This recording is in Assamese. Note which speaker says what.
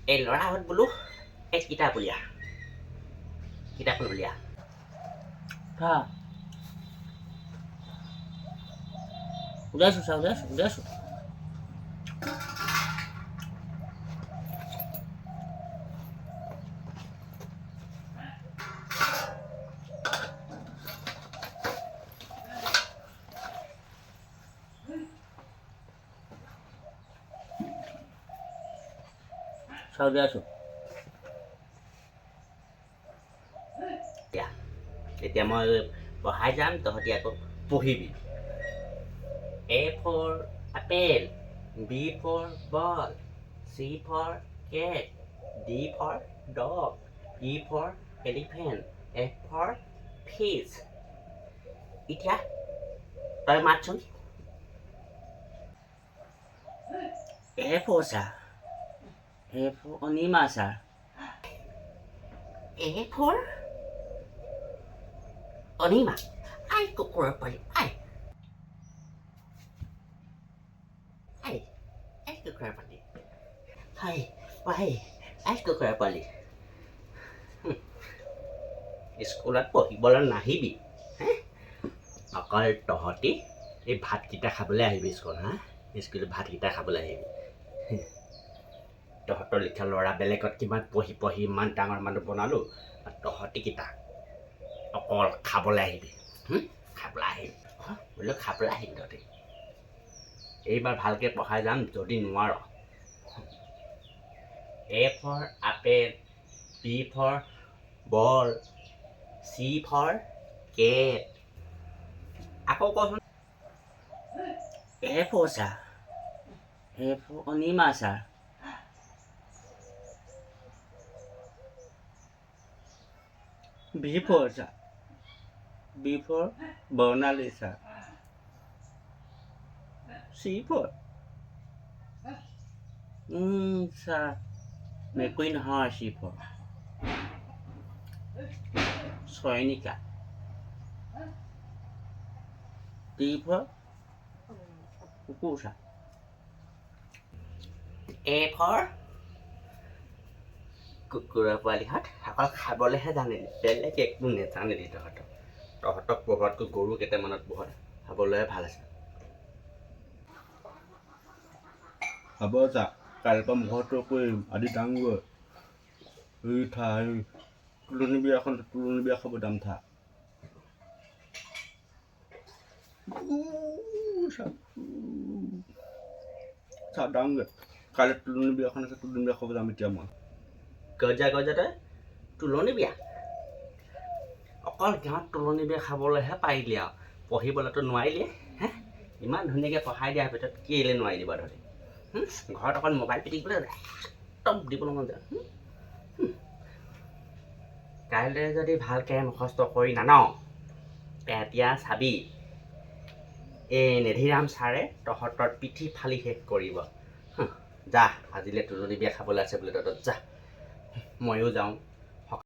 Speaker 1: এই ল'ৰাহঁত বোলো এই কিতাপ উলিয়া কিতাপখন উলিয়া
Speaker 2: হা উলিয়াইছোঁ ছাৰ উলিয়াইছোঁ ছাৰ উলিয়াইছোঁ
Speaker 1: এতিয়া মই পঢ়াই যাম তহঁতি আকৌ পঢ়িবি A for apple, B for ball, C for cat, D for dog, E for elephant, F for fish. এতিয়া তই মাতচোন
Speaker 2: A for sir A for Anima sir
Speaker 1: A for Anima আই কুকুৰৰ পোৱালি আই কুকুৰৰ পোৱালি আই কুকুৰৰ পোৱালি স্কুলত পঢ়িবলৈ নাহিবি অকল তহঁতি এই ভাতকেইটা খাবলৈ আহিবি স্কুল স্কুলত ভাতকেইটা খাবলৈ আহিবি তহঁতৰ লিখা ল'ৰা বেলেগত কিমান পঢ়ি ইমান ডাঙৰ মানুহ বনালোঁ আৰু তহঁতিকেইটা অকল খাবলৈ আহিবি খাবলৈ আহিবি বোলো খাবলৈ আহিবি তহঁতি এইবাৰ ভালকৈ পঢ়াই যাম যদি নোৱাৰ A for apple, B for ball, C for cat. আকৌ কচোন
Speaker 2: A for sir A for Anima sir B for sir B for Barnali sir C for sir মেকুৰী নহয় C for Chayanika D for কুকুৰ ছাৰ
Speaker 1: A for কুকুৰৰ পোৱালিহঁত অকল খাবলৈহে জানিলি বেলেগ একো নেজানিলি তহঁতক পঢ়োৱাতকৈ গৰু কেইটামানত পঢ়োৱা খাবলৈহে ভাল আছে
Speaker 3: হ'ব যা কাইলৈৰ পৰা মুখস্থ কৰিম আদি ডাঙৰ এই ঠাই তুলনি বিয়া খাব দাম থা চা ডাঙৰ কাইলৈ তুলনি বিয়াখন আছে তুলনি বিয়া খাব যাম এতিয়া মই
Speaker 1: গজা তই তুলনি বিয়া অকল গাঁৱত তুলনি বিয়া খাবলৈহে পাৰিলি আৰু পঢ়িবলৈতো নোৱাৰিলি ইমান ধুনীয়াকৈ পঢ়াই দিয়াৰ ভিতৰত কেলৈ নোৱাৰিলি বাৰু তহঁতি ঘৰত অকল মোবাইল পিটিকিবলৈ একদম দিবলৈ মন যায় কাইলৈ যদি ভালকৈ মুখস্থ কৰি নান তেতিয়া চাবি এই নেধিৰাম ছাৰে তহঁতৰ পিঠি ফালি শেষ কৰিব যা আজিলৈ তুলনি বিয়া খাবলৈ আছে বোলে তহঁতত যা ময়ো যাওঁ